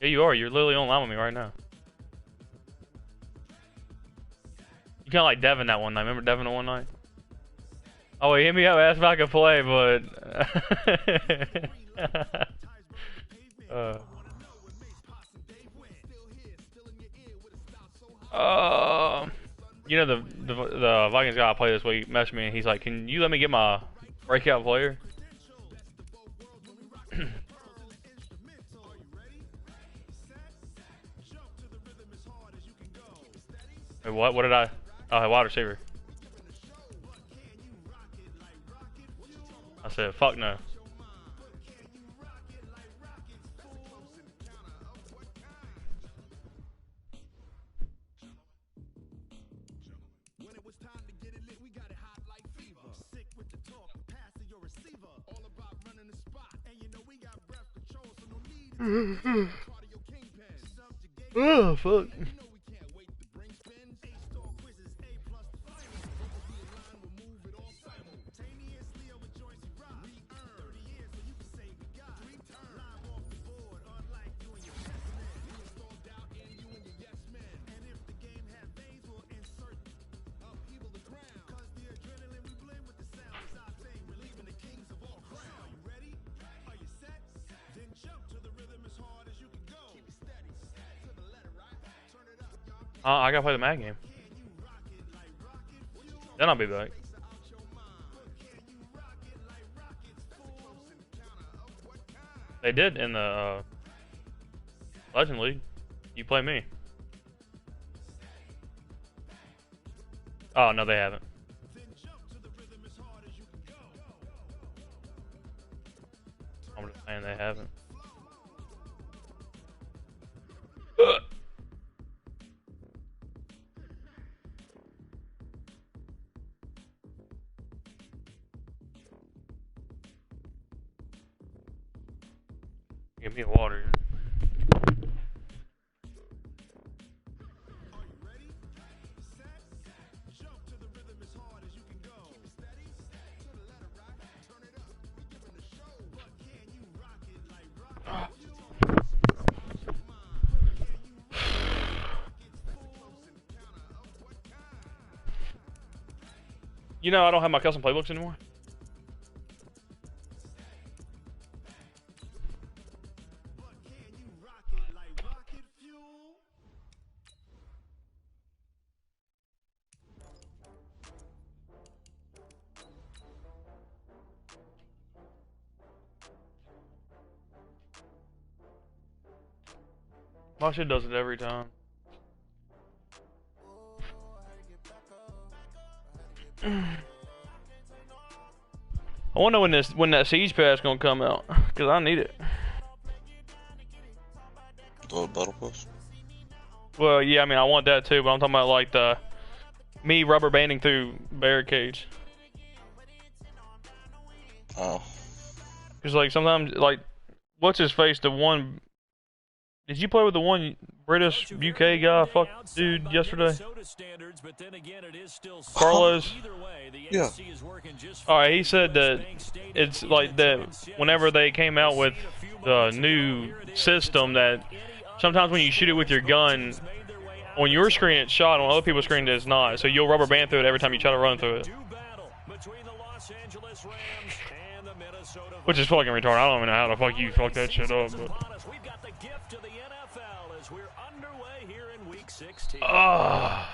Yeah, you are. You're literally online with me right now. You kind of like Devin that one night. Remember Devin the one night? Oh, he hit me up, asked if I could play, but you know the Vikings guy I play this week messaged me and he's like, "Can you let me get my breakout player?" Wait, what? What did I? Oh, wide receiver. I said, "Fuck no." Oh fuck. I gotta play the Mad game. Then I'll be back. They did in the Legend League. You play me. Oh no, they haven't. I'm just saying they haven't. Give me water. You know, I don't have my custom playbooks anymore. My shit does it every time. I wonder when that siege pass gonna come out, cause I need it. The battle pass? Well, yeah, I mean I want that too, but I'm talking about like me rubber banding through barricades. Oh. Cause like sometimes like, what's his face? The one. Did you play with the one British UK guy? Fuck dude yesterday. Carlos. Yeah. Alright, he said that it's like that whenever they came out with the new system that sometimes when you shoot it with your gun, on your screen it's shot, on other people's screen it's not. So you'll rubber band through it every time you try to run through it. Which is fucking retarded. I don't even know how the fuck you fuck that shit up, but... What are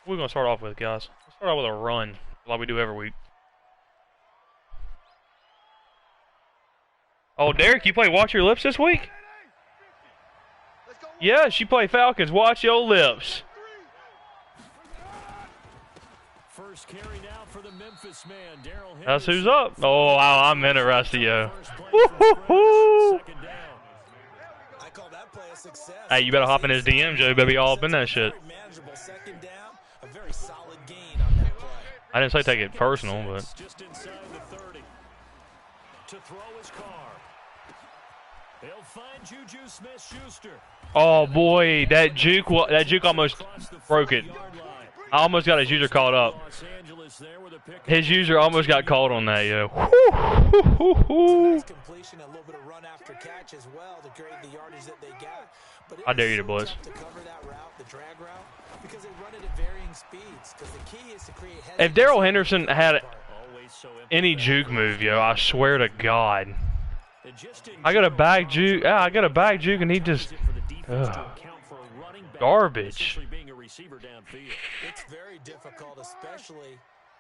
we gonna start off with, guys? Let's start off with a run, like we do every week. Oh, Derek, you play Watch Your Lips this week? Yes, you play Falcons. Watch your lips. First carry now for the Memphis man, that's who's up. Oh, wow, I'm interested, yo. Woo-hoo-hoo. Hey, you better hop in his DM, Joe. Better be all up in that shit. I didn't say take it personal, but. Oh boy, that juke almost broke it. I almost got his user caught up. His user almost got called on that, yo. I dare you to, boys. If Darrell Henderson had any juke move, yo, I swear to God. I got a bag juke. Yeah, I got a bag juke, and he just garbage. It's very difficult, especially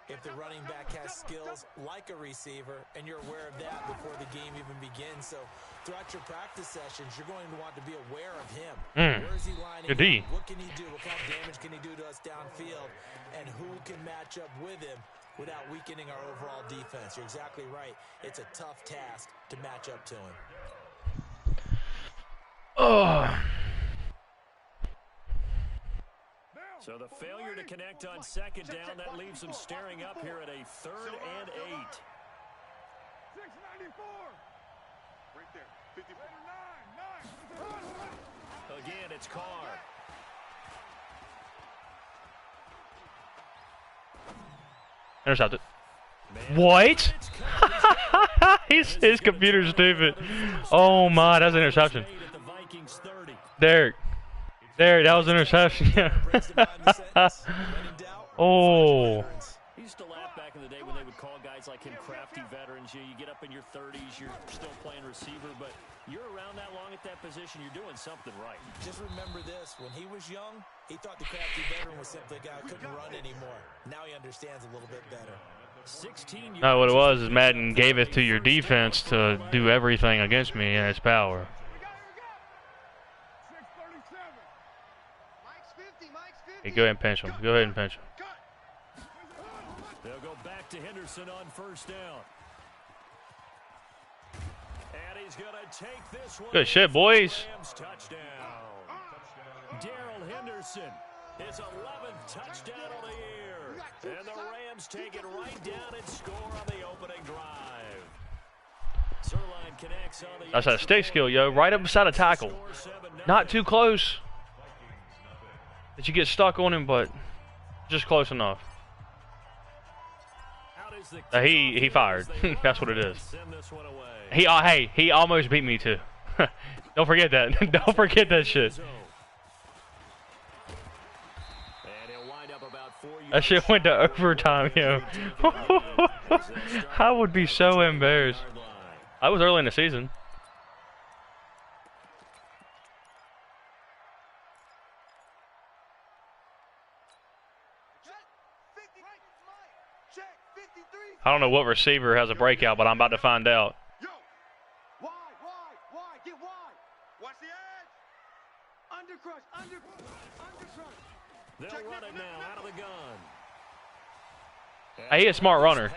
if the running back has skills like a receiver, and you're aware of that before the game even begins. So throughout your practice sessions, you're going to want to be aware of him. Where is he lining up? What can he do? What kind of damage can he do to us downfield? And who can match up with him without weakening our overall defense? You're exactly right. It's a tough task to match up to him. So the failure to connect on second down, that leaves them staring up here at a 3rd and 8. 694. Right there. 54. 9. Again, it's Carr. Intercepted. What? His computer's stupid. Oh my, that's an interception. Derek, that was an interception. Oh. He used to laugh back in the day when they would call guys like him crafty veterans. You get up in your 30s, you're still playing receiver, but you're around that long at that position, you're doing something right. Just remember this, when he was young, he thought the crafty veteran was simply a guy who couldn't run anymore. Now he understands a little bit better. 16 No, what it was is Madden gave it to your defense to do everything against me in its power. Hey, go ahead and pinch him. Go ahead and pinch him. They'll go back to Henderson on 1st down. And he's going to take this one. Good shit, boys. Touchdown. Darrell Henderson, his 11th touchdown of the year. And the Rams take it right down and score on the opening drive. Zerline connects on the That's that stick skill, yo. Right up beside a tackle. Not too close that you get stuck on him, but just close enough. He fired. That's what it is. He almost beat me too. Don't forget that. Don't forget that shit. That shit went to overtime, yo. I would be so embarrassed. I was early in the season. I don't know what receiver has a breakout, but I'm about to find out. Yo. Wide. Get wide. Watch the edge. Undercrush. They'll run it now out of the gun. Hey, he's a smart runner.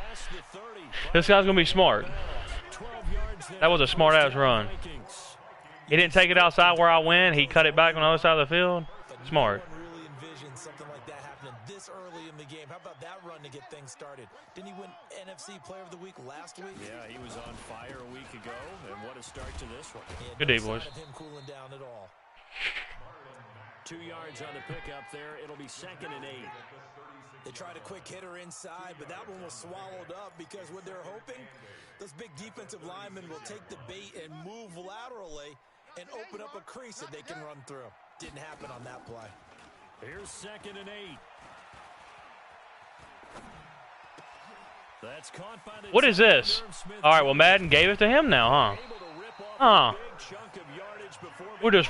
This guy's going to be smart. That was a smart-ass run. He didn't take it outside where I went. He cut it back on the other side of the field. Smart. Really envisioned something like that happening this early in the game. How about that run to get things started? Didn't he win NFC Player of the Week last week? Yeah, he was on fire a week ago, and what a start to this one. Good day, boys. Him cooling down at all. 2 yards on the pickup there. It'll be 2nd and 8. They tried a quick hitter inside, but that one was swallowed up because what they're hoping, those big defensive linemen will take the bait and move laterally and open up a crease that they can run through. Didn't happen on that play. Here's 2nd and 8. That's caught by the What is this? All right, well, Madden gave it to him now, huh? We're just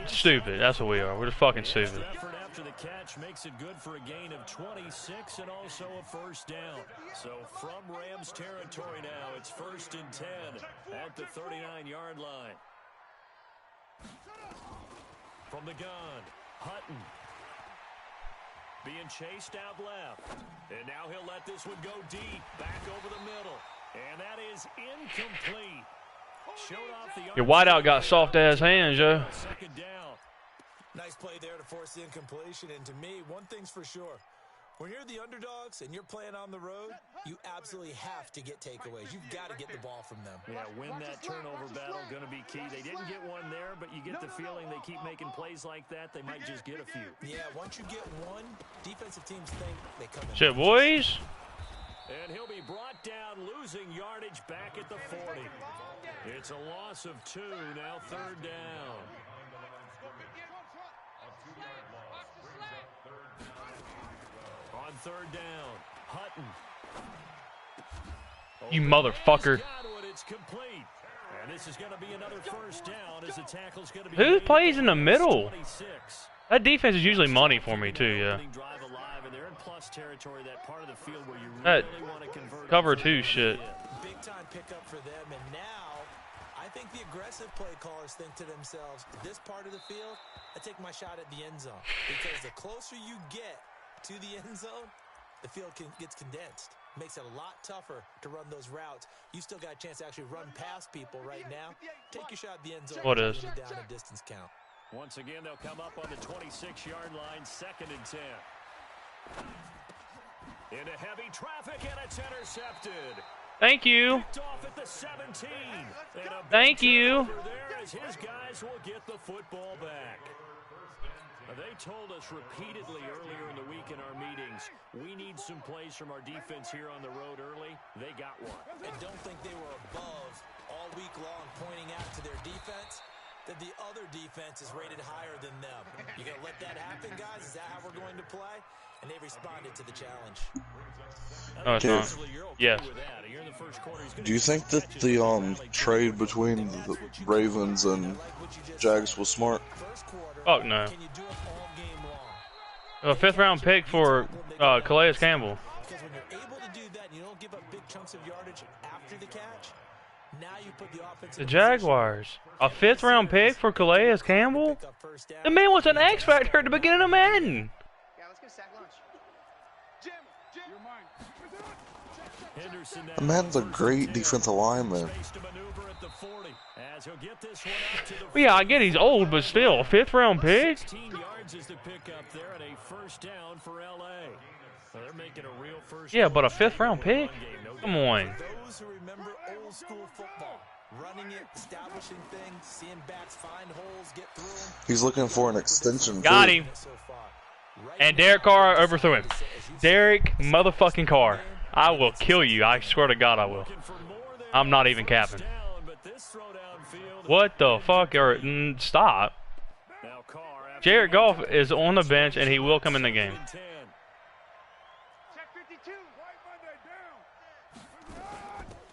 stupid. That's what we are. We're just fucking stupid. Effort after the catch makes it good for a gain of 26 and also a 1st down. So from Rams territory now, it's 1st and 10 at the 39-yard line. From the gun, Hutton. Being chased out left. And now he'll let this one go deep. Back over the middle. And that is incomplete. Your wideout got soft-ass hands, yo. Nice play there to force the incompletion. And to me, one thing's for sure. When you're the underdogs and you're playing on the road, you absolutely have to get takeaways. You've got to get the ball from them. Yeah, win that turnover battle, going to be key. They didn't get one there, but you get the feeling they keep making plays like that, they might just get a few. Yeah, once you get one, defensive teams think they come in. Shit, boys. And he'll be brought down, losing yardage back at the 40. It's a loss of 2, now 3rd down. On 3rd down, Hutton. You motherfucker. It's complete. And this is going to be another 1st down as the tackle's going to be Who plays in the middle? 26. That defense is usually money for me too, yeah. Drive alive, and they're in plus territory, that part of the field where you That really want to convert cover 2 shit. Big time pickup for them, and now I think the aggressive play callers think to themselves, this part of the field, I take my shot at the end zone. Because the closer you get to the end zone, the field gets condensed. Makes it a lot tougher to run those routes. You still got a chance to actually run past people right now. Take your shot at the end zone. What is? Down a distance count. Once again, they'll come up on the 26-yard line, 2nd and 10. Into heavy traffic, and it's intercepted. Thank you. Picked off at the 17. Thank you. There as his guys will get the football back. They told us repeatedly earlier in the week in our meetings, we need some plays from our defense here on the road early. They got one. And don't think they were above all week long pointing out to their defense that the other defense is rated higher than them. You going to let that happen, guys? Is that how we're going to play? And they responded to the challenge. No, it's not. Yes. Do you think that the trade between the Ravens and Jags was smart? Fuck no. A 5th round pick for Calais Campbell. Because when you're able to do that, and you don't give up big chunks of yardage after the catch. Now you put the offense. The Jaguars. A 5th round pick for Calais Campbell? The man was an X factor at the beginning of Madden. Yeah, let's get a sack lunch. Jim, you're mine. The man's a great defensive lineman. Well, yeah, I get he's old, but still, a 5th round pick? 16 yards is the pickup there and a 1st down for LA. So they're making a real first. Yeah, but a 5th round pick? Come on. Those who remember old school football, running it, establishing things, seeing backs find holes, get through them. He's looking for an extension. Got too. him. And Derek Carr overthrew him. Derek motherfucking Carr. I will kill you. I swear to God I will. I'm not even capping. What the fuck? Stop. Jared Goff is on the bench, and he will come in the game.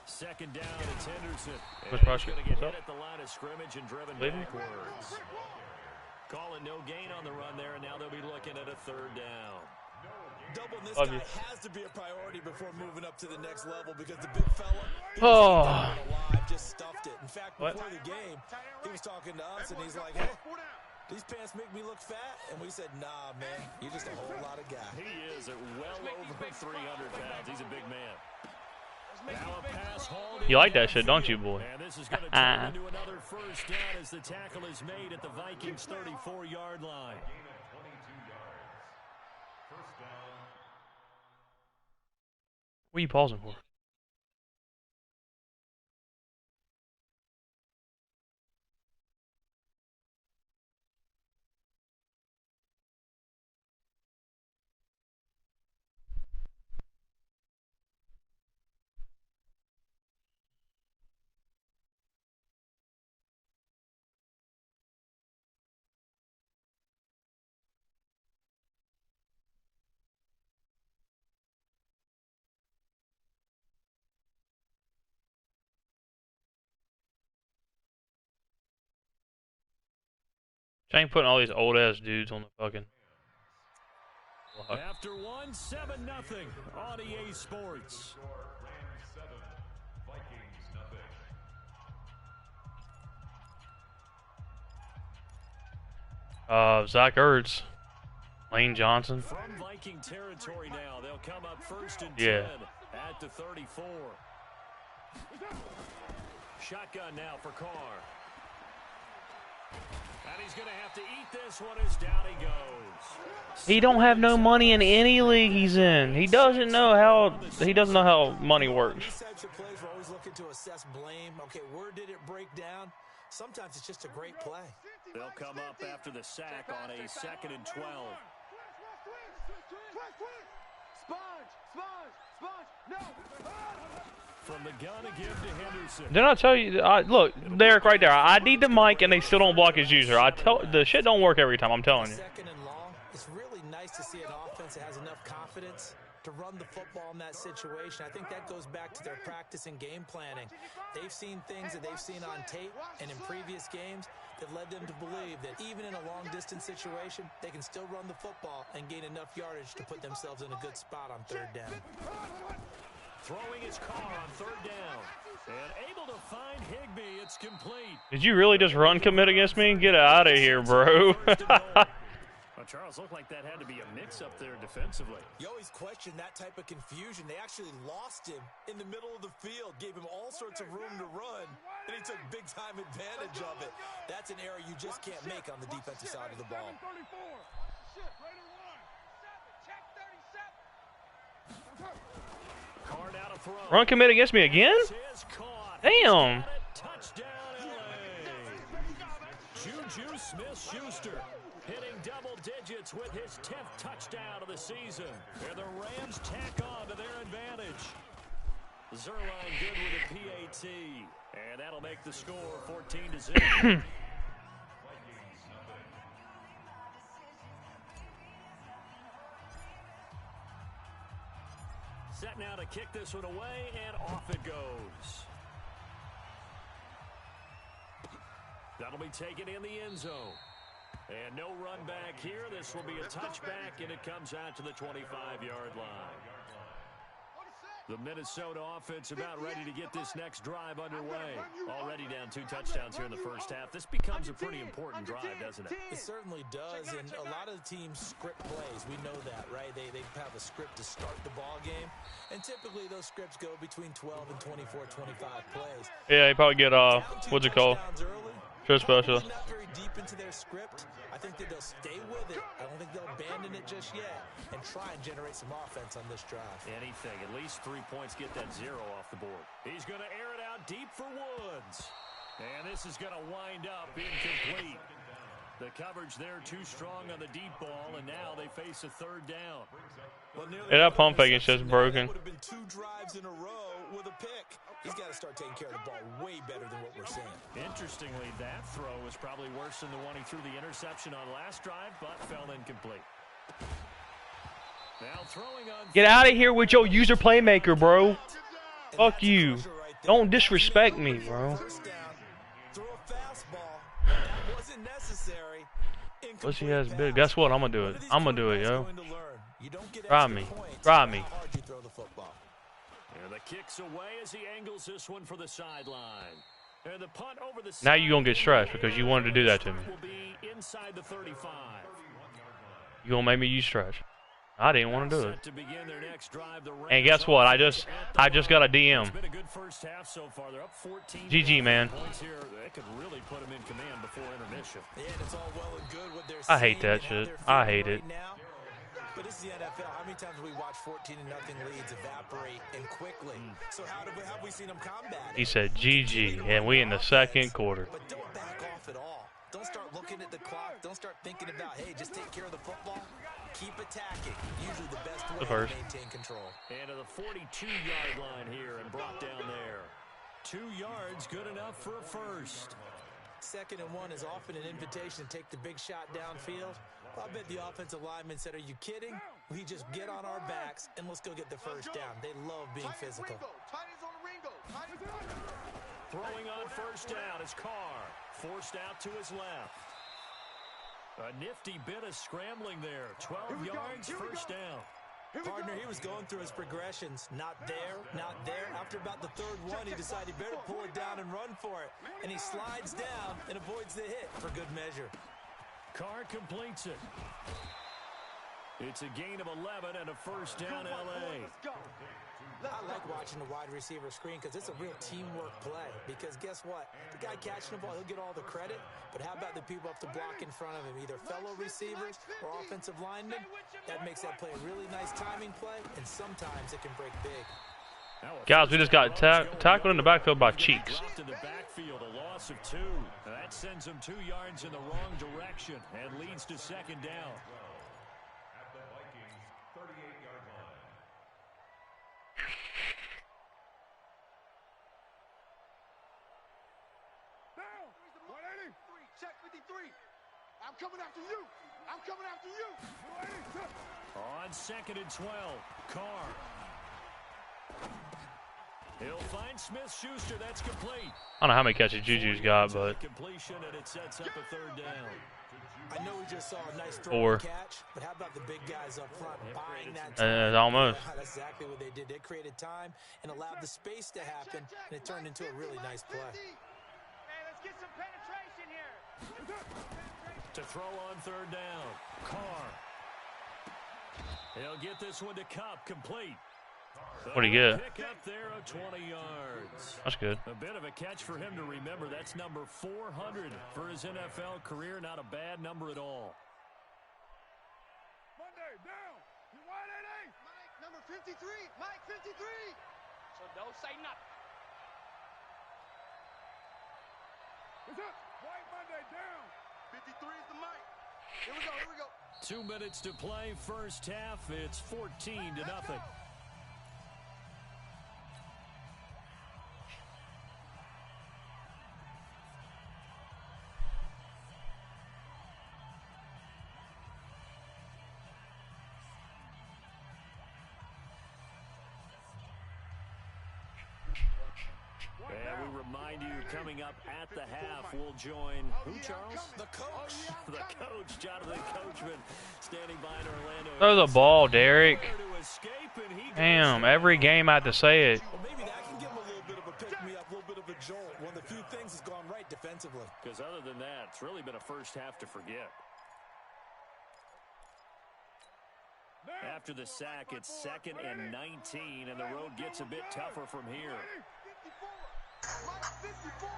Second down, it's Henderson. What's Russia? Going to get hit at the line of scrimmage and driven backwards. Calling no gain on the run there, and now they'll be looking at a 3rd down. Doubling this Love guy you. has to be a priority before moving up to the next level because the big fella Oh. just stuffed it. In fact, before the game, he was talking to us and he's like, hey, these pants make me look fat. And we said, nah, man, you're just a whole lot of guy. He is at well over 300 pounds. He's a big man. Now a pass hauled in. You like that shit, don't you, boy? And this is going to turn into another 1st down as the tackle is made at the Vikings' 34-yard line. What are you pausing for? I ain't putting all these old ass dudes on the fucking. After 1, 7-0 on EA Sports. Zach Ertz, Lane Johnson. From Viking territory now, they'll come up 1st and 10 at the 34. Shotgun now for Carr. he's going to have to eat this one as down he goes. He don't have no money in any league he's in. He doesn't know how money works. These types of plays, we're always looking to assess blame. Okay, where did it break down? Sometimes it's just a great play. They'll come up after the sack on a 2nd and 12. From the gun again to Henderson. Didn't I tell you? Look, Derek, right there. I need the mic, and they still don't block his user. The shit don't work every time. I'm telling you. 2nd and long. It's really nice to see an offense that has enough confidence to run the football in that situation. I think that goes back to their practice and game planning. They've seen things that they've seen on tape and in previous games that led them to believe that even in a long-distance situation, they can still run the football and gain enough yardage to put themselves in a good spot on 3rd down. Throwing his car on 3rd down. And able to find Higbee. It's complete. Did you really just run commit against me? Get out of here, bro. Well, Charles, looked like that had to be a mix-up there defensively. You always question that type of confusion. They actually lost him in the middle of the field, gave him all sorts of room to run, and he took big-time advantage of it. That's an error you just can't make on the defensive side of the ball. Run commit against me again? Damn. Touchdown, LA. Juju Smith-Schuster hitting double digits with his 10th touchdown of the season. And the Rams tack on to their advantage. Zerline good with a PAT. And that'll make the score 14-0. Set now to kick this one away, and off it goes. That'll be taken in the end zone. And no run back here. This will be a touchback, and it comes out to the 25-yard line. The Minnesota offense about ready to get this next drive underway. Already down 2 touchdowns here in the first half. This becomes a pretty important drive, doesn't it? It certainly does, and a lot of the teams script plays. We know that, right? They have a script to start the ball game, and typically those scripts go between 12 and 24, 25 plays. Yeah, you probably get, what's it called? True special. Not very deep into their script. I think that they'll stay with it. I don't think they'll abandon it just yet and try and generate some offense on this drive. Anything. At least 3 points, get that 0 off the board. He's going to air it out deep for Woods. And this is going to wind up incomplete. The coverage there too strong on the deep ball, and now they face a 3rd down. Well, yeah, that pump fake is just broken. That would have been 2 drives in a row with a pick. He's got to start taking care of the ball way better than what we're seeing. Interestingly, that throw was probably worse than the one he threw the interception on last drive, but fell incomplete. Now throwing on. Get out of here with your user playmaker, bro. Fuck you. Don't disrespect me, bro. Pussy ass bitch. Guess what? I'm gonna do it. I'm gonna do it, yo. Try me. Try me. And the kicks away as he angles this one for the sideline. And the punt over the now you're gonna get stressed because you wanted to do that to me. Will be inside the 35. You gonna make me use trash. I didn't want to do it. And guess what? I just got a DM. It's been a good first half so far. They're up 14. GG, man. They could really put them in command before intermission. Yeah, it's all well and good what they're I hate that shit. I hate it. But this is the NFL. How many times have we watched 14-0 leads evaporate and quickly? So how have we seen them combat it? He said GG, and we in the 2nd quarter. But don't back off at all. Don't start looking at the clock. Don't start thinking about, hey, just take care of the football. Keep attacking. Usually the best way to maintain control. And to the 42-yard line here and brought down there. 2 yards, good enough for a first. 2nd and 1 is often an invitation to take the big shot downfield. I bet the offensive lineman said, are you kidding? We just get on our backs and let's go get the first down. They love being physical. Throwing on first down is Carr. Forced out to his left. A nifty bit of scrambling there. 12 yards, first down. Partner, he was going through his progressions. Not there, not there. After about the 3rd one, he decided he better pull it down and run for it. And he slides down and avoids the hit for good measure. Carr completes it. It's a gain of 11 and a first down, LA. I like watching the wide receiver screen because it's a real teamwork play. Because guess what? The guy catching the ball, he'll get all the credit. But how about the people up the block in front of him, either fellow receivers or offensive linemen? That makes that play a really nice timing play, and sometimes it can break big. Guys, we just got tackled in the backfield by Cheeks. In the backfield, a loss of 2. That sends him 2 yards in the wrong direction and leads to second down. At the Vikings 38-yard line. Down. 180. Check 53. I'm coming after you. I'm coming after you. 180. On 2nd and 12, Carr. He'll find Smith-Schuster. That's complete. I don't know how many catches Juju's got, but Completion, and it sets up a 3rd down. I know we just saw a nice throw 4. and catch, but how about the big guys up front buying that time? Almost. That's exactly what they did. They created time and allowed the space to happen, and it turned into a really nice play. Hey, let's get some penetration here. To throw on 3rd down, Carr. He'll get this one to Cup, complete. What'd he get? Pick up there of 20 yards. That's good. A bit of a catch for him to remember. That's number 400 for his NFL career. Not a bad number at all. Monday, down. You 180. Mike, number 53. Mike, 53. So don't say nothing. What's up? White Monday, down. 53 is the mic. Here we go, here we go. 2 minutes to play, first half. It's 14-0. And we remind you, coming up at the half, we'll join who, Charles? The coach. The coach, Jonathan Coachman, standing by in Orlando. Throw the ball, Derek. To escape, and he Damn, goes every game I have to say it. Well, maybe that can give him a little bit of a pick-me-up, a little bit of a jolt. One of the few things that's gone right defensively. Because other than that, it's really been a first half to forget. After the sack, it's 2nd and 19, and the road gets a bit tougher from here. 54. Mike, 54.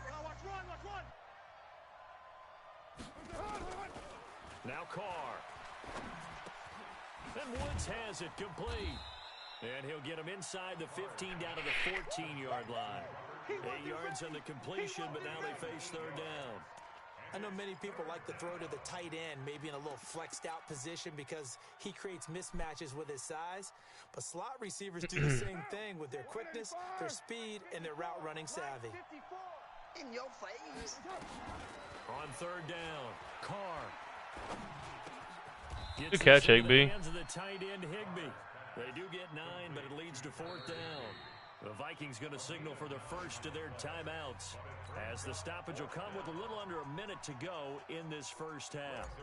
Now watch one, watch one. Now Carr. And Woods has it complete. And he'll get him inside the 15 down to the 14-yard line. 8 yards on the completion, but now they face 3rd down. I know many people like to throw to the tight end, maybe in a little flexed out position because he creates mismatches with his size. But slot receivers do the same thing with their quickness, their speed, and their route running savvy. 54. In your face. On 3rd down, Carr. Good catch, Higbee. Hands of the tight end, Higbee. They do get 9, but it leads to 4th down. The Vikings going to signal for the first of their timeouts, as the stoppage will come with a little under a minute to go in this first half.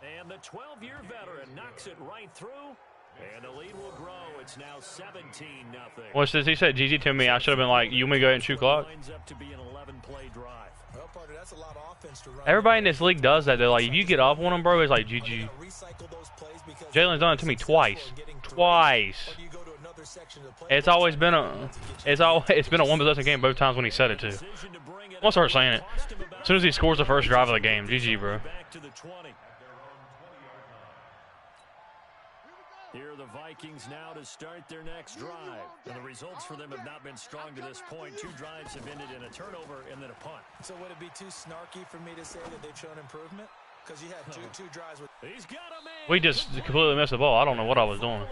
And the 12-year veteran knocks it right through, and the lead will grow. It's now 17-0. What's this? He said GG to me. I should have been like, you want me to go ahead and shoot clock? Lines up to be an 11-play drive. Well, partner, that's a lot of offense to run. Everybody in this league does that. They're like, if you get off on them, bro, it's like GG. Jalen's done it to me twice. Twice. It's always been a one possession game both times when he said it too. I'm gonna start saying it. As soon as he scores the first drive of the game, GG, bro. Back to the 20. Here are the Vikings now to start their next drive. And the results for them have not been strong to this point. 2 drives have ended in a turnover and then a punt. So would it be too snarky for me to say that they've shown improvement? Because you had two drives with. He's got a man. We just completely missed the ball. I don't know what I was doing.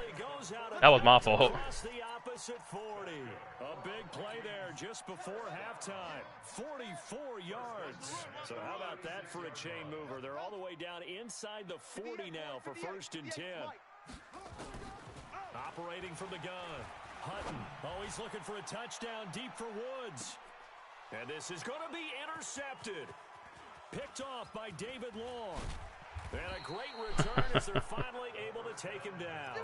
That was my fault. The opposite 40. A big play there just before halftime. 44 yards. So how about that for a chain mover? They're all the way down inside the 40 now for 1st and 10. Operating from the gun. Hutton. Oh, he's looking for a touchdown deep for Woods. And this is going to be intercepted. Picked off by David Long. And a great return as they're finally able to take him down.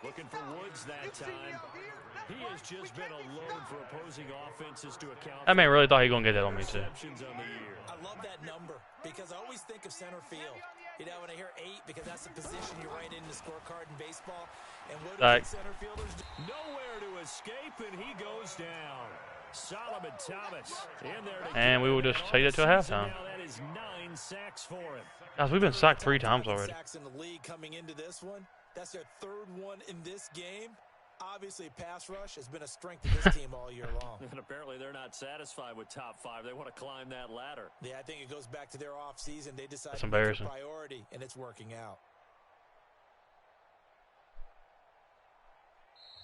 Looking for Woods that time. He has just been a load for opposing offenses to account. That man really thought he was going to get that on me too. I love that number because I always think of center field. You know, when I hear 8, because that's the position you write in the scorecard in baseball. And what do Like, the center fielders do? Nowhere to escape, and he goes down. Solomon Thomas in there to and we will just take it to a halftime. now that is 9 sacks for him. Guys, we've been sacked 3 times already. Sacks in the league coming into this one. That's their 3rd one in this game. Obviously, pass rush has been a strength of this team all year long. And apparently they're not satisfied with top 5. They want to climb that ladder. Yeah, I think it goes back to their offseason. They decided That's to make it a embarrassing. priority, and it's working out.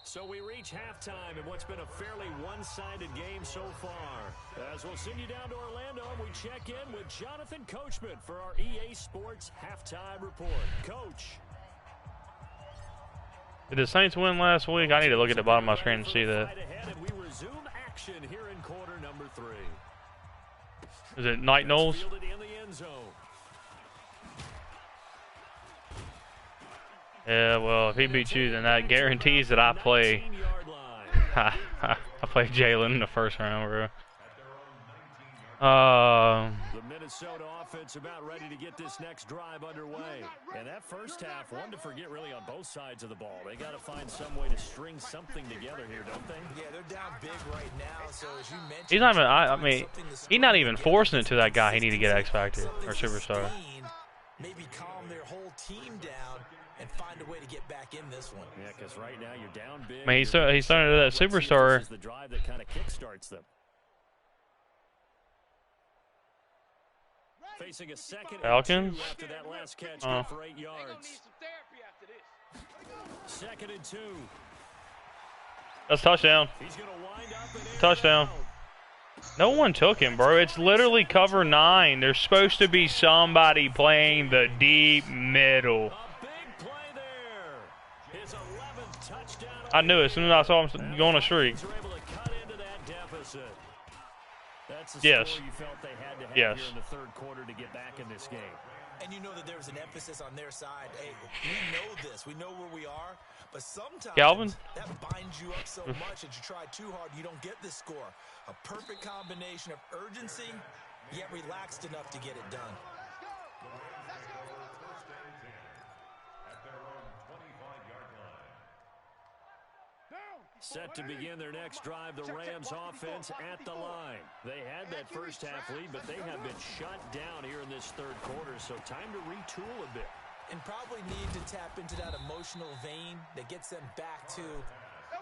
So we reach halftime in what's been a fairly one-sided game so far. As we'll send you down to Orlando, we check in with Jonathan Coachman for our EA Sports Halftime Report. Coach. Did the Saints win last week? I need to look at the bottom of my screen and see that. We resume action here in quarter number 3. Is it Night Knowles? Fielded in the end zone. Yeah, well, if he beats you, then that guarantees that I play. 19-yard line. I play Jalen in the first round, bro. The Minnesota offense about ready to get this next drive underway. And that first half, one to forget really on both sides of the ball. They got to find some way to string something together here, don't they? Yeah, they're down big right now. So as you mentioned, He's not even. I mean, he's not even forcing it to that guy. He need to get X Factor or Superstar. Maybe calm their whole team down and find a way to get back in this one. Yeah, because right now you're down big. I mean, he's starting to do that Superstar. This is the drive that kind of kickstarts them. Facing a second Falcons? and 2 after that last catch for 8 yards. Second and 2. That's touchdown. He's going to wind up and Touchdown. No one took him, bro. It's literally cover 9. There's supposed to be somebody playing the deep middle. a big play there. His 11th touchdown. I knew it as soon as I saw him go on a streak. Were able to cut into that deficit. That's the Yes. score you felt they had to have Yes. here in the third quarter to get back in this game. And you know that there was an emphasis on their side. Hey, we know this. We know where we are. But sometimes Calvin? that binds you up so much that you try too hard, you don't get this score. A perfect combination of urgency, yet relaxed enough to get it done. Set to begin their next drive, the Rams offense at the line. They had that first half lead, but they have been shut down here in this third quarter, so time to retool a bit. And probably need to tap into that emotional vein that gets them back to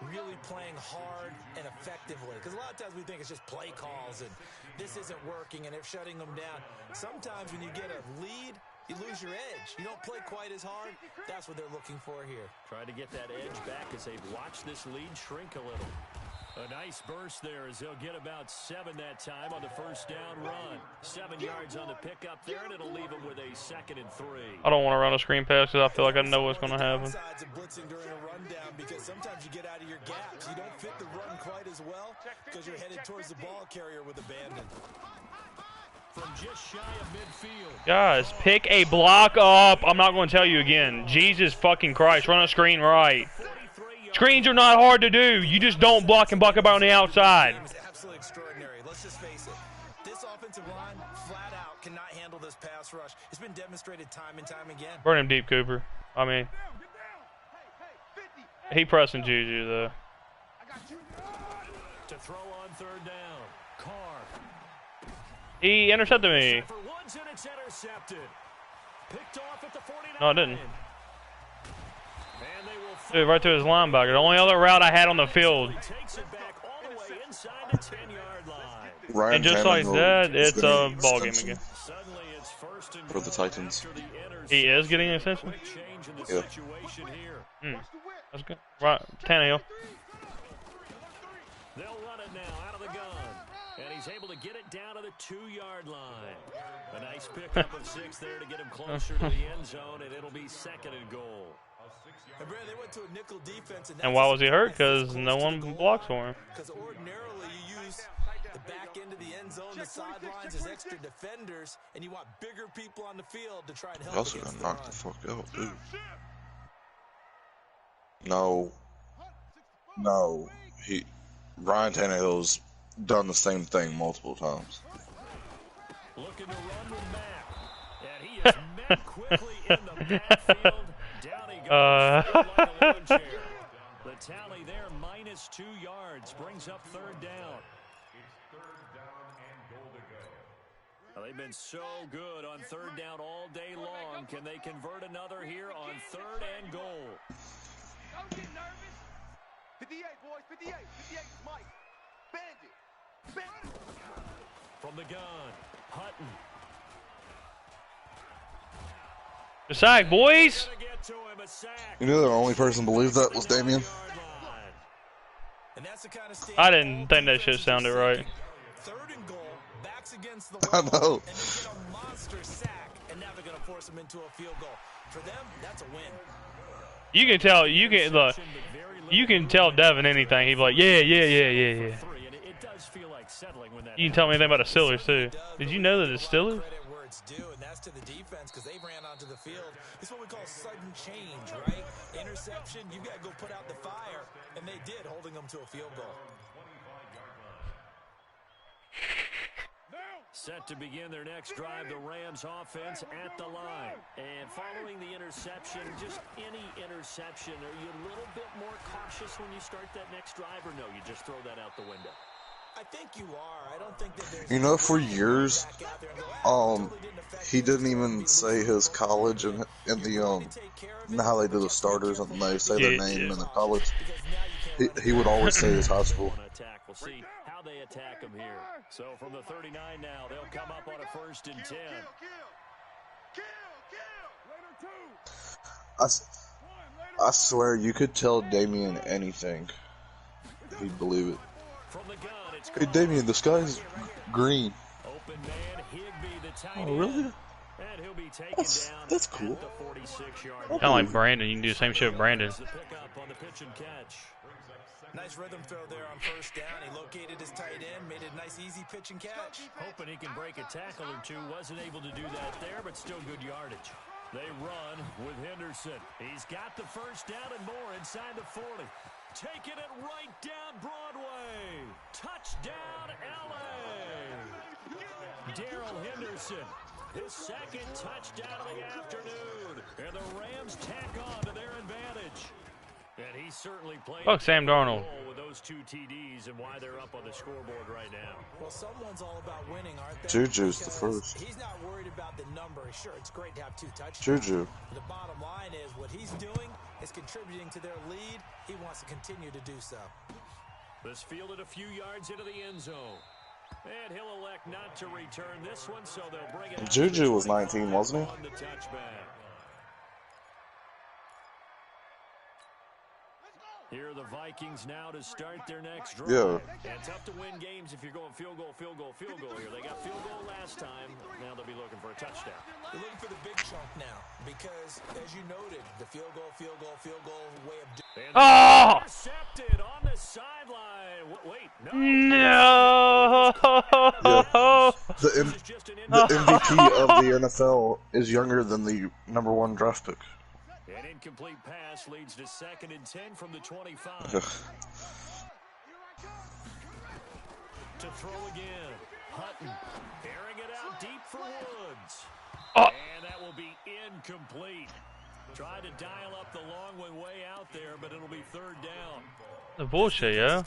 really playing hard and effectively. Because a lot of times we think it's just play calls and this isn't working and they're shutting them down. Sometimes when you get a lead, you lose your edge. You don't play quite as hard. That's what they're looking for here. Try to get that edge back as they've watched this lead shrink a little. A nice burst there as they'll get about 7 that time on the first down run. 7 yards on the pickup there, and it'll leave them with a 2nd and 3. I don't want to run a screen pass because I feel like I know what's going to happen. Sides of blitzing during a rundown because sometimes you get out of your gaps. You don't fit the run quite as well because you're headed towards the ball carrier with abandon. From just shy of midfield. Guys, pick a block up. I'm not going to tell you again. Jesus fucking Christ. Run a screen right. Screens are not hard to do. You just don't block and buck about on the outside. It's absolutely extraordinary. Let's just face it. This offensive line, flat out, cannot handle this pass rush. It's been demonstrated time and time again. Burn him deep, Cooper. I mean, he pressing Juju, though. To throw on third down. Carr. He intercepted me. For once, and it's intercepted. Picked off at the 49. No, I didn't. And they will Dude, right to his linebacker. The only other route I had on the field. takes it back all the way inside the 10-yard line. Ryan And just like Tannehill that, is it's gonna a need ball game extension. again. Suddenly it's first and For the goal Titans. after the interception. He is getting an extension? Quick change in the Yeah. situation here. That's good. Right, Tannehill. They'll run it now out of the gun. And he's able to get it down to the 2-yard line. A nice pickup of 6 there to get him closer to the end zone, and it'll be 2nd and goal. And Brad, they went to a nickel defense. And why was he hurt? Because no one blocks for him. Because ordinarily you use the back end of the end zone, the sidelines as extra defenders, and you want bigger people on the field to try and help. He also against got knocked run. the fuck out, dude. No. Ryan Tannehill's done the same thing multiple times. Looking to run with Mack. And he is And quickly in the backfield, down he goes, like a lawn chair. The tally there, -2 yards, brings up third down. It's third down and goal to go. Well, they've been so good on third down all day long. Can they convert another here on third and goal? Don't get nervous. 58, boys, 58. 58 is Mike. Bandit. Bandit. From the gun, Hutton. The sack, boys. Gonna get to him, a sack. You know the only person believed that was Damien. And that's the kind of I didn't think that shit sounded right. Third and goal, backs against the I wall, know. and they get a monster sack, and now they're going to force them into a field goal. For them, that's a win. You can tell. Look. You can tell Devin anything. He'd be like, yeah. It does feel like settling when that You can tell me anything about the Steelers too. Did you know that the Steelers? Credit where it's due, and that's to the defense because they ran onto the field. It's what we call sudden change, right? Interception, you got to go put out the fire, and they did, holding them to a field goal. Set to begin their next drive, the Rams offense at the line. And following the interception, just any interception, are you a little bit more cautious when you start that next drive, or no, you just throw that out the window? I think you are. I don't think that there's... You know, for years, he didn't even say his college and in the, you know how they do the starters and they say their name in the college? He would always say his high school. We'll see how they attack him here. So from the 39 now, they'll come up on a 1st and 10. I swear, you could tell Damien anything. He'd believe it. From the gun, it's Hey, Damien, the sky's green. open man, Higbee, the tight Oh, really? end. And he'll be taken down That's cool. at the 46-yard Kind of like Brandon. You can do the same shit with Brandon. The pickup on the pitch and catch. Nice rhythm throw there on 1st down. He located his tight end, made it a nice, easy pitch and catch. Hoping he can break a tackle or two. Wasn't able to do that there, but still good yardage. They run with Henderson. He's got the 1st down and more inside the 40. Taking it right down Broadway. Touchdown, L.A. Darrell Henderson. His 2nd touchdown of the afternoon. And the Rams tack on to their advantage. And he certainly played Fuck Sam Darnold. with those 2 TDs and why they're up on the scoreboard right now. Well, someone's all about winning, aren't they? Juju's the Because first. He's not worried about the number. Sure, it's great to have 2 touchdowns. Juju. The bottom line is what he's doing is contributing to their lead. He wants to continue to do so. This fielded a few yards into the end zone. And he'll elect not to return this one, so they'll bring it out. Juju was 19, wasn't he? On the touchback. Here are the Vikings now to start their next drive. Yeah. And tough to win games if you're going field goal here. They got field goal last time. Now they'll be looking for a touchdown. They're looking for the big chunk now because, as you noted, the field goal way of doing. Oh! Intercepted on the sideline. Wait, no. No! The MVP of the NFL is younger than the #1 draft pick. An incomplete pass leads to 2nd and 10 from the 25. To throw again. Hutton airing it out deep for Woods. Oh. And that will be incomplete. Tried to dial up the long one way out there, but it'll be 3rd down. The bullshit, yeah.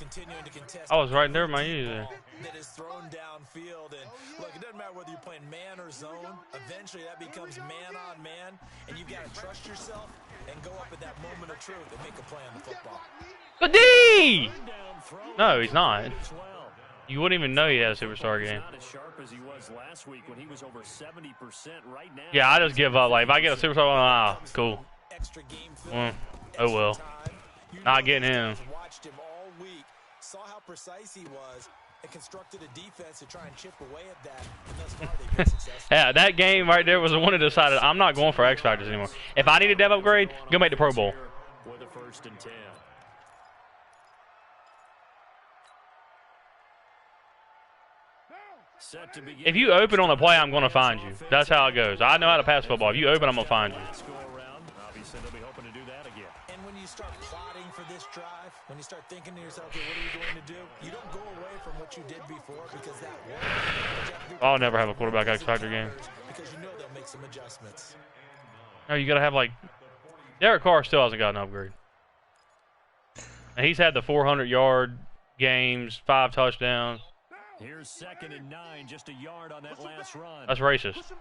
I was right there, my ear. That is thrown downfield, and look, it doesn't matter whether you're playing man or zone. Eventually, that becomes man on man, and you've got to trust yourself and go up at that moment of truth and make a play on the football. But D! No, he's not. You wouldn't even know he had a superstar game. Not as sharp as he was last week when he was over 70% right now. Yeah, I just give up. Like, if I get a superstar, cool. Extra game film, Oh well. time. You Not know getting the him. guys watched him all week, saw how precise he was, and constructed a defense to try and chip away at that. And thus far, they've been successful. Yeah, that game right there was the one that decided I'm not going for X Factors anymore. If I need a dev upgrade, go make the Pro Bowl. With a 1st and 10. Set to begin. If you open on the play, I'm going to find you. That's how it goes. I know how to pass football. If you open, I'm going to find you. Let's go around. Obviously, they'll be hoping to do that again. And when you start plotting for this drive, when you start thinking to yourself, okay, what are you going to do? You don't go away from what you did before because that worked. I'll never have a quarterback X Factor game. Because you know they'll make some adjustments. No, you gotta have like Derek Carr still hasn't got an upgrade. And he's had the 400-yard games, 5 touchdowns. Here's 2nd and 9, just a yard on that last run. That's racist.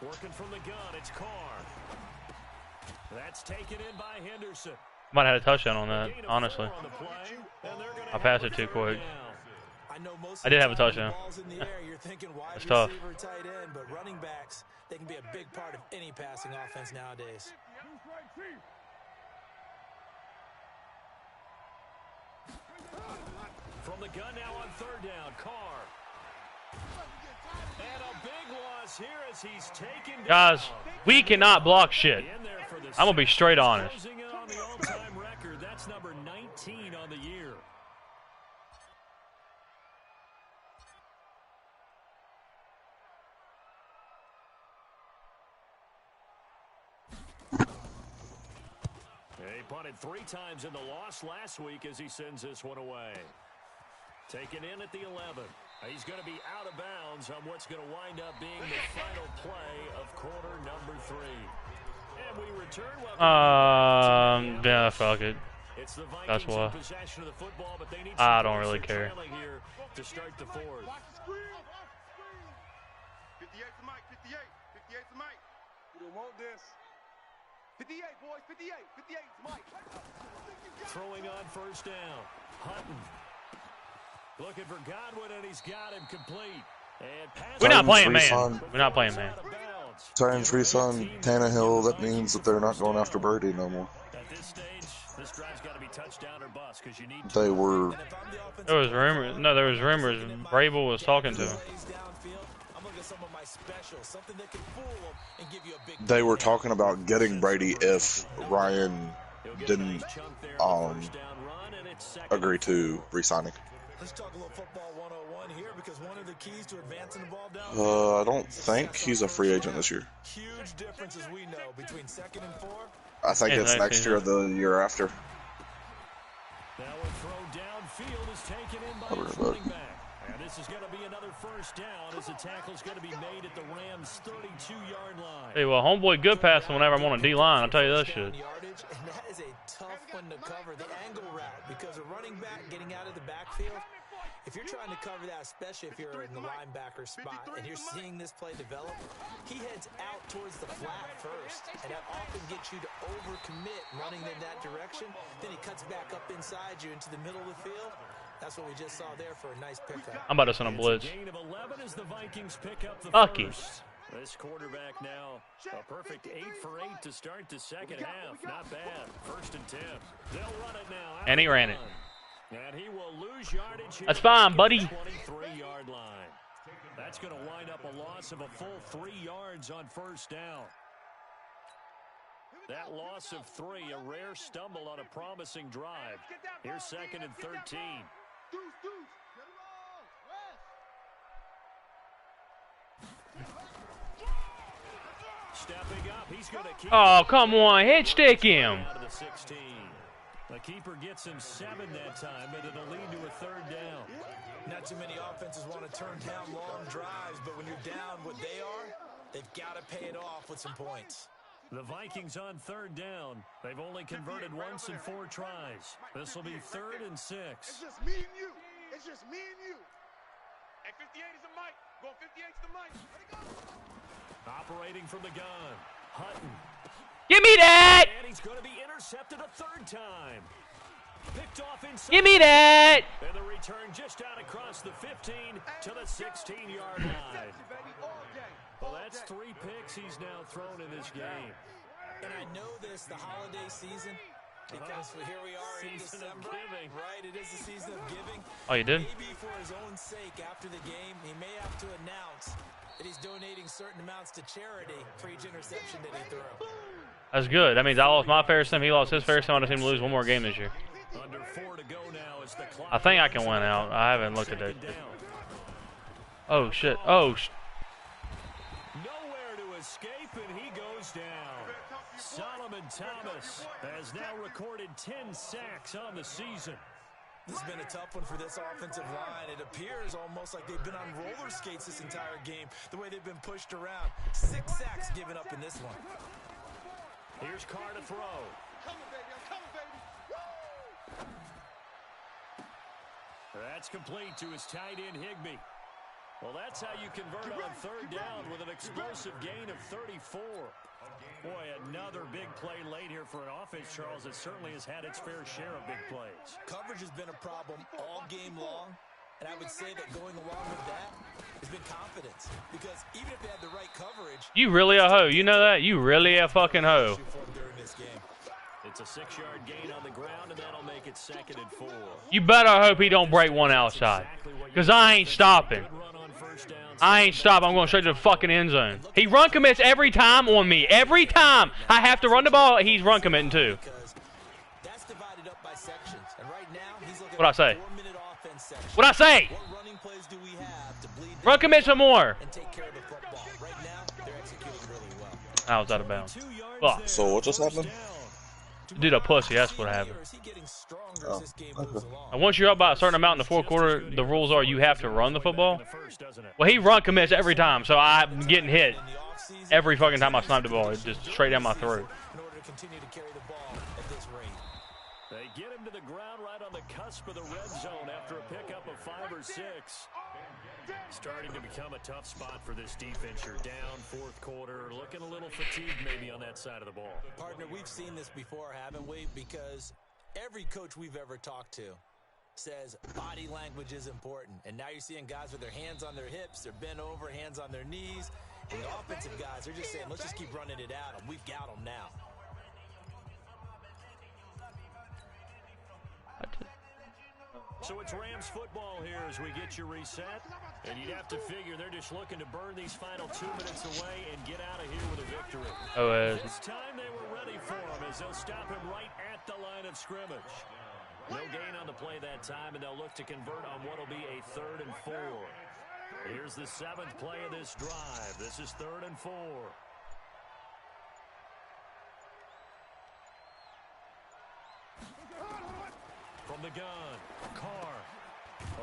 Working from the gun, it's Carr. That's taken in by Henderson. Might have had a touchdown on that, honestly. I passed it too quick. I did have a touchdown. That's tough. Tight end, but running backs, they can be a big part of any passing offense nowadays. From the gun now on 3rd down, Carr. And a big loss here as he's taken down. Guys, we cannot block shit. I'm gonna be straight honest. Closing in on the all-time record. That's number 19 on the year. He punted 3 times in the loss last week as he sends this one away. Taken in at the 11. He's going to be out of bounds on what's going to wind up being the final play of quarter number 3. And we return. Yeah, fuck it. It's the That's why. possession of the football, but they need I don't really care. here to start the 4th. 58 to Mike, 58. 58 to Mike. We don't want this. 58, boys, 58. 58 to Mike. Throwing on 1st down. Hutton. Looking for Godwin, and he's got him complete. We're not playing man. We're not playing man. Titans re-sign Tannehill. That means that they're not going after Brady no more. At this stage, this drive's got to be touchdown or bust because you need. They were. There was rumors. No, there was rumors. Vrabel was talking to him. They were talking about getting Brady if Ryan didn't agree to re-signing. Let's talk a little football 101 here because one of the keys to advancing the ball down. I don't think he's a free agent this year. Huge differences we know between 2nd and 4. I think it's next year or the year after. Now a throw downfield is taken in by the running back. And this is going to be another 1st down as the tackle's going to be made at the Rams' 32-yard line. Hey, well, homeboy good passing whenever I'm on a D-line. I'll tell you that shit. And that is a tough one to cover, the angle route, because a running back getting out of the backfield, if you're trying to cover that, especially if you're in the linebacker spot and you're seeing this play develop, he heads out towards the flat first, and that often gets you to overcommit running in that direction. Then he cuts back up inside you into the middle of the field. That's what we just saw there for a nice pickup. I'm about to send a blitz. Gain of 11 as the Vikings pick up the Fucky. first. This quarterback now, a perfect 8 for 8 to start the 2nd half. Not bad. 1st and 10. They'll run it now. And he ran it. And he will lose yardage here. That's fine, buddy. 23-yard line. That's going to wind up a loss of a full 3 yards on 1st down. That loss of 3, a rare stumble on a promising drive. Here's 2nd and 13. Stepping up, he's going to keep. Oh, come on. Hit stick him. Out of the 16. The keeper gets him 7 that time, but it'll lead to a 3rd down. Not too many offenses want to turn down long drives, but when you're down what they are, they've got to pay it off with some points. The Vikings on 3rd down. They've only converted once in 4 tries. This will be 3rd and 6. It's just me and you. It's just me and you. And 58 is the mic. Go 58 is the mic. Let it go. Operating from the gun. Hutton. Give me that. And he's going to be intercepted a 3rd time. Picked off inside. Give me that. And the return just out across the 15 to the 16-yard line. Well, that's 3 picks he's now thrown in this game. And I know this, the holiday season, because here we are in December, right? It is the season of giving. Oh, you did? Maybe for his own sake, after the game, he may have to announce that he's donating certain amounts to charity for each interception that he threw. That's good. That means I lost my fair sim. He lost his fair sim. I just need him to lose one more game this year. Under 4 to go now as the clock. I think I can win out. I haven't looked at that. Oh, shit. Oh, escape, and he goes down. Solomon Thomas has now recorded 10 sacks on the season. This has been a tough one for this offensive line. It appears almost like they've been on roller skates this entire game, the way they've been pushed around. 6 sacks given up in this one. Here's Carr to throw. Coming, baby. I'm coming, baby. Woo! That's complete to his tight end, Higbee. Well, that's how you convert on third down with an explosive gain of 34. Boy, another big play late here for an offense, Charles, that certainly has had its fair share of big plays. Coverage has been a problem all game long, and I would say that going along with that has been confidence. Because even if they had the right coverage... You really a hoe. You know that? You really a fucking hoe. It's a 6-yard gain on the ground, and that'll make it 2nd and 4. You better hope he don't break one outside. Because I ain't stopping. I ain't stopping. I'm going straight to the fucking end zone. He run commits every time on me. Every time I have to run the ball, he's run committing too. What'd I say? What'd I say? Run commit some more. I was out of bounds. Fuck. So what just happened? Dude, a pussy. That's what happened. Oh. And once you're up by a certain amount in the fourth quarter, the rules are you have to run the football. Well, he run commits every time, so I'm getting hit every fucking time I snap the ball. It's just straight down my throat. They get him to the ground right on the cusp of the red zone after a pickup of 5 or 6. Starting to become a tough spot for this defense. You're down fourth quarter, looking a little fatigued maybe on that side of the ball. Partner, we've seen this before, haven't we? Because every coach we've ever talked to says body language is important. And now you're seeing guys with their hands on their hips, they're bent over, hands on their knees. And the offensive guys are just saying, let's just keep running it at them. We've got them now. So it's Rams football here as we get you reset. And you'd have to figure they're just looking to burn these final 2 minutes away and get out of here with a victory. This time they were ready for him as they'll stop him right at the line of scrimmage. No gain on the play that time, and they'll look to convert on what will be a 3rd and 4. Here's the 7th play of this drive. This is 3rd and 4. From the gun, Carr.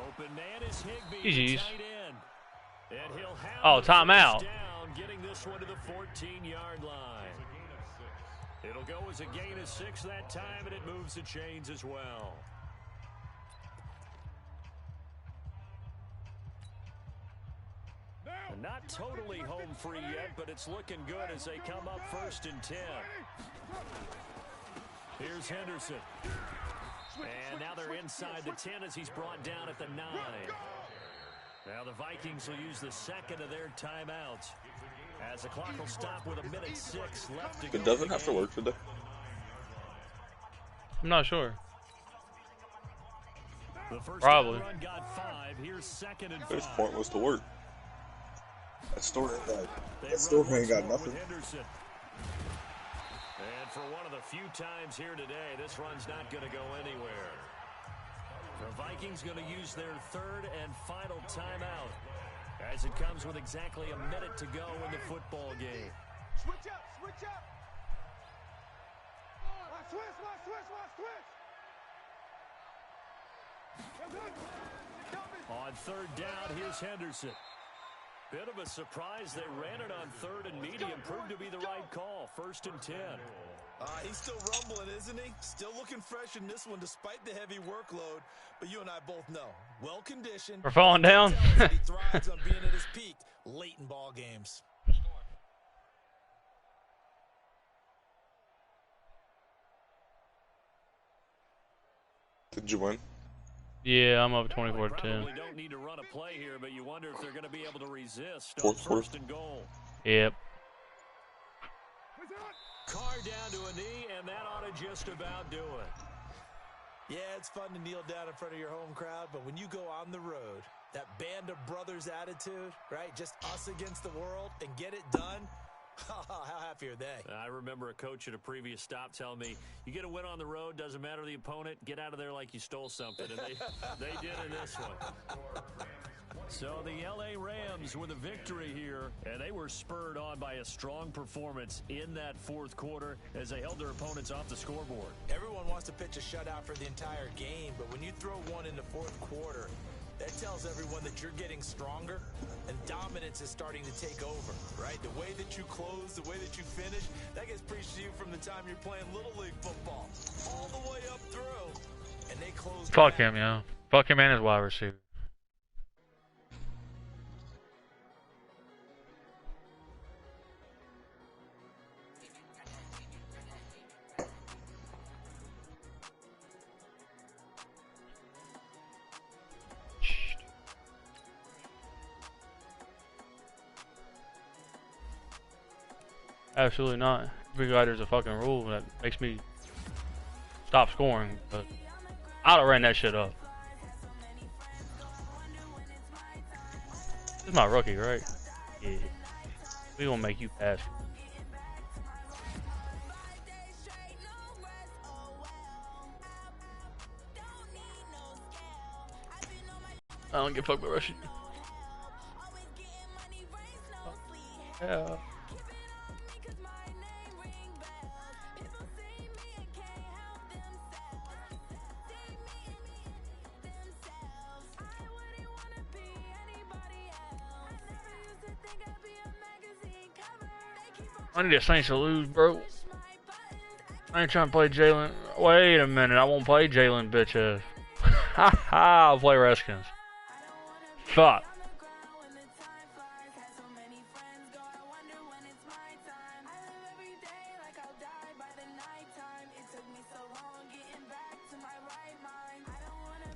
Open man is Higbee, tight end. And he'll have timeout. Down, getting this one to the 14-yard line. It'll go as a gain of 6 that time, and it moves the chains as well. Not totally home free yet, but it's looking good as they come up 1st and 10. Here's Henderson. And now they're inside the 10 as he's brought down at the 9. Now the Vikings will use the 2nd of their timeouts as the clock will stop with 1:06 left to go. It doesn't have to work today. I'm not sure. The first Probably. Run got 5. Here's 2nd and 5. It's pointless to work. That store ain't got nothing. And for one of the few times here today, this run's not going to go anywhere. The Vikings going to use their 3rd and final timeout as it comes with exactly 1 minute to go in the football game. Switch up, switch up. Switch. On 3rd down, here's Henderson. Bit of a surprise. They ran it on 3rd and medium. Proved to be the right call. 1st and 10. He's still rumbling, isn't he? Still looking fresh in this one despite the heavy workload. But you and I both know, well-conditioned. We're falling down. He thrives on being at his peak late in ball games. Did you win? Yeah, I'm up 24-10. Probably don't need to run a play here, but you wonder if they're going to be able to resist on Fourth quarter. 1st and goal. Yep. Carr down to a knee, and that ought to just about do it. Yeah, it's fun to kneel down in front of your home crowd, but when you go on the road, that band of brothers attitude, right? Just us against the world and get it done. How happy are they? I remember a coach at a previous stop telling me, you get a win on the road, doesn't matter the opponent, get out of there like you stole something. And they did in this one. So the LA Rams with a victory here, and they were spurred on by a strong performance in that fourth quarter as they held their opponents off the scoreboard. Everyone wants to pitch a shutout for the entire game, but when you throw one in the fourth quarter, that tells everyone that you're getting stronger and dominance is starting to take over, right? The way that you close, the way that you finish, that gets preached to you from the time you're playing Little League football all the way up through. And they close. Fuck him, yo. Fuck him and his wide receiver. Absolutely not. Every guy, there's a fucking rule that makes me stop scoring, but I'd have ran that shit up. This is my rookie, right? Yeah. We gonna make you pass. I don't give a fuck about rushing you. Yeah. I need the Saints to lose, bro. I ain't trying to play Jalen. Wait a minute, I won't play Jalen, bitches. Ha ha, I'll play Redskins. Fuck.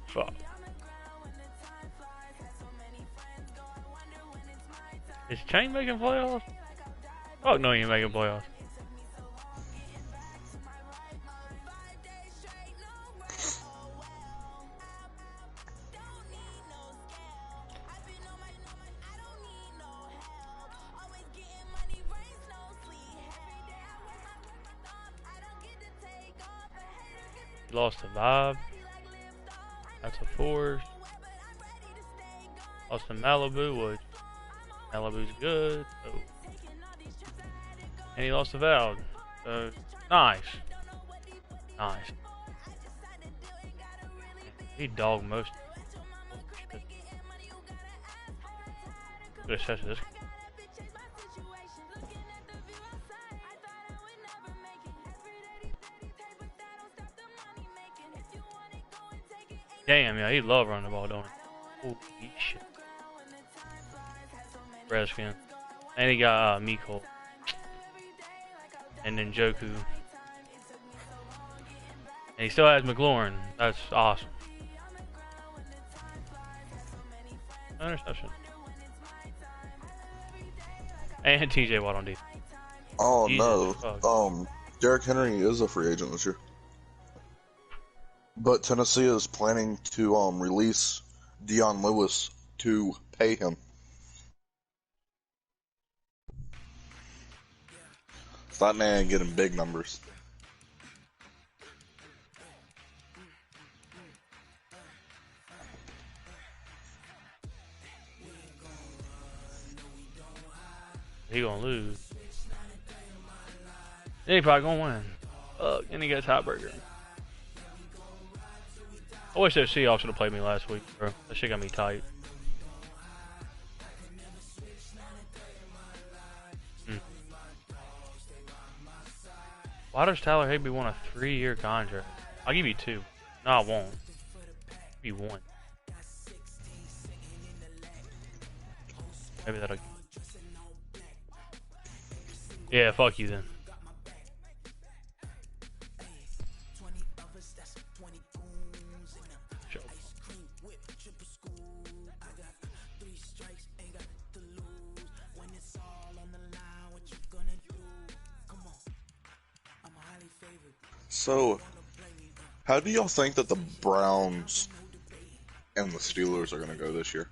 Fuck. Is Chain making playoffs? Oh no, you ain't making playoffs. He lost to Vibe. That's a force. Lost to Malibu, which Malibu's good. So. And he lost to Val. So nice. Nice. He dogged most. Good assess this. Damn, yeah, he love running the ball, don't he? Holy shit. Redskin. And he got Miko. And then Joku. And he still has McLaurin. That's awesome. Interception. And TJ Watt on defense. Oh Jesus no. fuck. Derrick Henry is a free agent this year. But Tennessee is planning to release Dion Lewis to pay him. That man getting big numbers. He gonna lose. Then he probably gonna win. And he gets tiebreaker. I wish those Seahawks would have played me last week, bro. That shit got me tight. Why does Tyler Higbee want a 3-year contract? I'll give you 2. No, I won't. I'll give you 1. Maybe that'll. Yeah, fuck you then. So, how do y'all think that the Browns and the Steelers are going to go this year?